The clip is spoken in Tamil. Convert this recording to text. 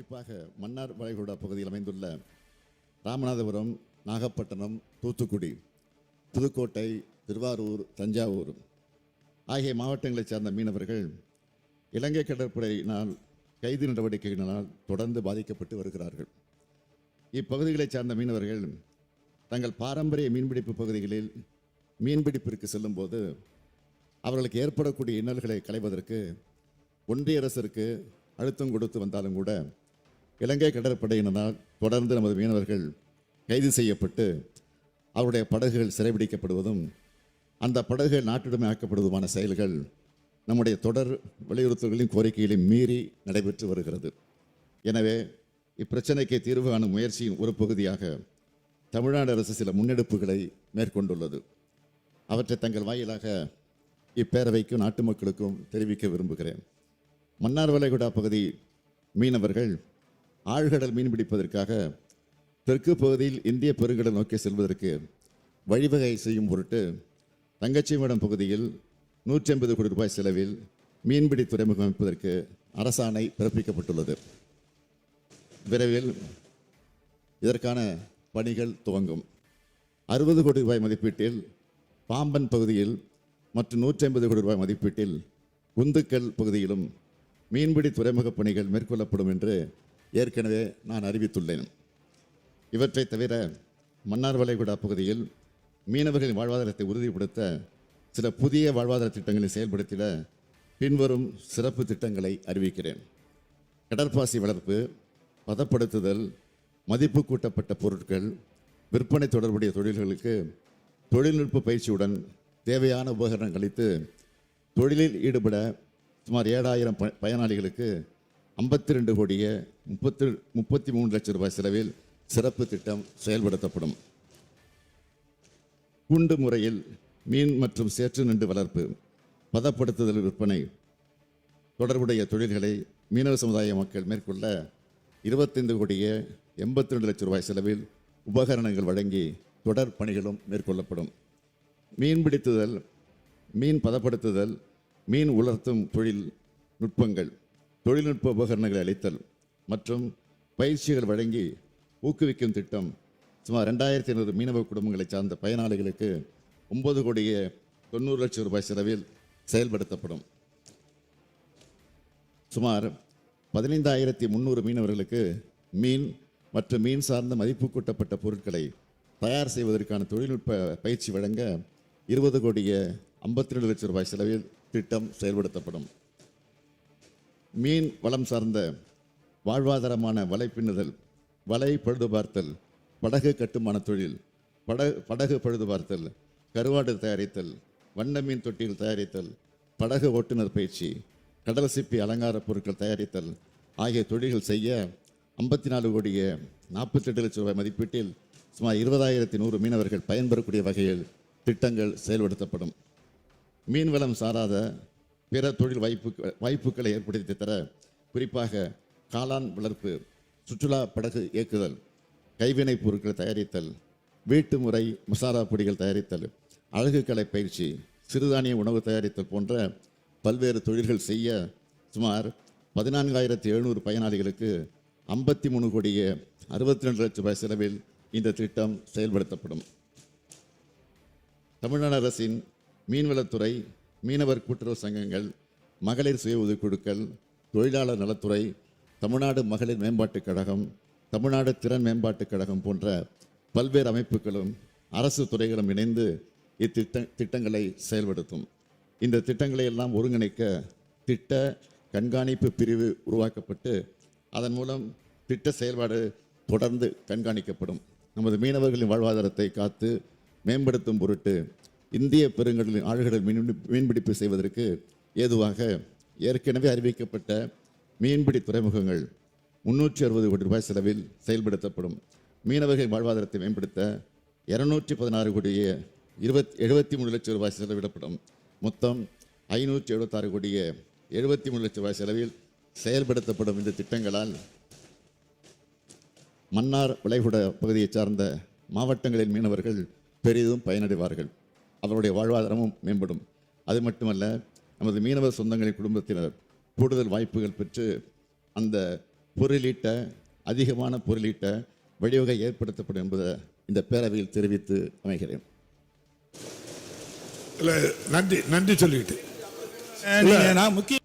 குறிப்பாக மன்னார் வளைகுடா பகுதியில் அமைந்துள்ள ராமநாதபுரம், நாகப்பட்டினம், தூத்துக்குடி, புதுக்கோட்டை, திருவாரூர், தஞ்சாவூர் ஆகிய மாவட்டங்களைச் சார்ந்த மீனவர்கள் இலங்கை கடற்படையினால் கைது நடவடிக்கைகளினால் தொடர்ந்து பாதிக்கப்பட்டு வருகிறார்கள். இப்பகுதிகளைச் சார்ந்த மீனவர்கள் தங்கள் பாரம்பரிய மீன்பிடிப்பு பகுதிகளில் மீன்பிடிப்பிற்கு செல்லும்போது அவர்களுக்கு ஏற்படக்கூடிய இன்னல்களை களைவதற்கு ஒன்றிய அரசிற்கு அழுத்தம் கொடுத்து வந்தாலும் கூட இலங்கை கடற்படையினரால் தொடர்ந்து நமது மீனவர்கள் கைது செய்யப்பட்டு அவருடைய படகுகள் சிறைபிடிக்கப்படுவதும் அந்த படகுகள் நாட்டுடைமை ஆக்கப்படுவதுமான செயல்கள் நம்முடைய தொடர் வலியுறுத்தல்களின் கோரிக்கைகளையும் மீறி நடைபெற்று வருகிறது. எனவே இப்பிரச்சனைக்கு தீர்வு காணும் முயற்சியின் ஒரு பகுதியாக தமிழ்நாடு அரசு சில முன்னெடுப்புகளை மேற்கொண்டுள்ளது. அவற்றை தங்கள் வாயிலாக இப்பேரவைக்கும் நாட்டு மக்களுக்கும் தெரிவிக்க விரும்புகிறேன். மன்னார் வளைகுடா பகுதி மீனவர்கள் ஆழ்கடல் மீன்பிடிப்பதற்காக தெற்கு பகுதியில் இந்திய பெருங்கடல் நோக்கி செல்வதற்கு வழிவகை செய்யும் பொருட்டு தங்கச்சிமடம் பகுதியில் 150 கோடி ரூபாய் செலவில் மீன்பிடி துறைமுகம் அமைப்பதற்கு அரசாணை பிறப்பிக்கப்பட்டுள்ளது. விரைவில் இதற்கான பணிகள் துவங்கும். 60 கோடி ரூபாய் மதிப்பீட்டில் பாம்பன் பகுதியில் மற்றும் 150 கோடி ரூபாய் மதிப்பீட்டில் குந்துக்கல் பகுதியிலும் மீன்பிடி துறைமுக பணிகள் மேற்கொள்ளப்படும் என்று ஏற்கனவே நான் அறிவித்துள்ளேன். இவற்றை தவிர மன்னார் வளைகுடா பகுதியில் மீனவர்களின் வாழ்வாதாரத்தை உறுதிப்படுத்த சில புதிய வாழ்வாதார திட்டங்களை செயல்படுத்திட பின்வரும் சிறப்பு திட்டங்களை அறிவிக்கிறேன். கடற்பாசி வளர்ப்பு, பதப்படுத்துதல், மதிப்பு கூட்டப்பட்ட பொருட்கள் விற்பனை தொடர்புடைய தொழில்களுக்கு தொழில்நுட்ப பயிற்சியுடன் தேவையான உபகரணங்கள் அளித்து தொழிலில் ஈடுபட சுமார் 7000 பயனாளிகளுக்கு 52 கோடியே 33 லட்சம் ரூபாய் செலவில் சிறப்பு திட்டம் செயல்படுத்தப்படும். கூண்டு முறையில் மீன் மற்றும் சேற்று நண்டு வளர்ப்பு, பதப்படுத்துதல், விற்பனை தொடர்புடைய தொழில்களை மீனவ சமுதாய மக்கள் மேற்கொள்ள 25 கோடியே 82 லட்சம் ரூபாய் செலவில் உபகரணங்கள் வழங்கி தொடர் பணிகளும் மேற்கொள்ளப்படும். மீன்பிடித்துதல், மீன் பதப்படுத்துதல், மீன் உலர்த்தும் தொழில் நுட்பங்கள், தொழில்நுட்ப உபகரணங்களை அளித்தல் மற்றும் பயிற்சிகள் வழங்கி ஊக்குவிக்கும் திட்டம் சுமார் 2500 மீனவ குடும்பங்களை சார்ந்த பயனாளிகளுக்கு 9 கோடியே 90 லட்சம் ரூபாய் செலவில் செயல்படுத்தப்படும். சுமார் 15300 மீனவர்களுக்கு மீன் மற்றும் மீன் சார்ந்த மதிப்பு கூட்டப்பட்ட பொருட்களை தயார் செய்வதற்கான தொழில்நுட்ப பயிற்சி வழங்க 20 கோடியே 52 லட்சம் ரூபாய் செலவில் திட்டம் செயல்படுத்தப்படும். மீன் வளம் சார்ந்த வாழ்வாதாரமான வலை பின்னுதல், வலை பழுது பார்த்தல், படகு கட்டுமான தொழில், படகு பழுது பார்த்தல், கருவாடு தயாரித்தல், வண்ண மீன் தொட்டிகள் தயாரித்தல், படகு ஓட்டுநர் பயிற்சி, கடல் சிப்பி அலங்கார பொருட்கள் தயாரித்தல் ஆகிய தொழில்கள் செய்ய 54 கோடியே 48 லட்சம் ரூபாய் மதிப்பீட்டில் சுமார் 20,100 மீனவர்கள் பயன்பெறக்கூடிய வகையில் திட்டங்கள் செயல்படுத்தப்படும். மீன்வளம் சாராத பிற தொழில் வாய்ப்புகளை ஏற்படுத்தி தர குறிப்பாக காளான் வளர்ப்பு, சுற்றுலா படகு இயக்குதல், கைவினைப் பொருட்கள் தயாரித்தல், வீட்டு முறை மசாலா பொடிகள் தயாரித்தல், அழகு கலை பயிற்சி, சிறுதானிய உணவு தயாரித்தல் போன்ற பல்வேறு தொழில்கள் செய்ய சுமார் 14,700 பயனாளிகளுக்கு 53 கோடியே 62 லட்சம் ரூபாய் செலவில் இந்த திட்டம் செயல்படுத்தப்படும். தமிழ்நாடு அரசின் மீன்வளத்துறை, மீனவர் கூட்டுறவு சங்கங்கள், மகளிர் சுய உதவிக்குழுக்கள், தொழிலாளர் நலத்துறை, தமிழ்நாடு மகளிர் மேம்பாட்டுக் கழகம், தமிழ்நாடு திறன் மேம்பாட்டுக் கழகம் போன்ற பல்வேறு அமைப்புகளும் அரசு துறைகளும் இணைந்து திட்டங்களை செயல்படுத்தும். இந்த திட்டங்களை எல்லாம் ஒருங்கிணைக்க திட்ட கண்காணிப்பு பிரிவு உருவாக்கப்பட்டு அதன் மூலம் திட்ட செயல்பாடு தொடர்ந்து கண்காணிக்கப்படும். நமது மீனவர்களின் வாழ்வாதாரத்தை காத்து மேம்படுத்தும் பொருட்டு இந்திய பெருங்கடலின் ஆழ்கடல் மீன்பிடிப்பு செய்வதற்கு ஏதுவாக ஏற்கனவே அறிவிக்கப்பட்ட மீன்பிடி துறைமுகங்கள் 360 கோடி ரூபாய் செலவில் செயல்படுத்தப்படும். மீனவர்களின் வாழ்வாதாரத்தை மேம்படுத்த 216 கோடியே 73 லட்சம் ரூபாய் செலவிடப்படும். மொத்தம் 576 கோடியே 73 லட்சம் ரூபாய் செலவில் செயல்படுத்தப்படும். இந்த திட்டங்களால் மன்னார் வளைகுடா பகுதியை சார்ந்த மாவட்டங்களின் மீனவர்கள் பெரிதும் பயனடைவார்கள். அவருடைய வாழ்வாதாரமும் மேம்படும். அது மட்டுமல்ல, நமது மீனவர் சொந்தங்களின் குடும்பத்தினர் கூடுதல் வாய்ப்புகள் பெற்று அந்த பொருளீட்ட அதிகமான பொருளீட்ட வழிவகை ஏற்படுத்தப்படும் என்பதை இந்த பேரவையில் தெரிவித்து அமைகிறேன். இல்ல, நன்றி சொல்லிட்டு நான் முக்கிய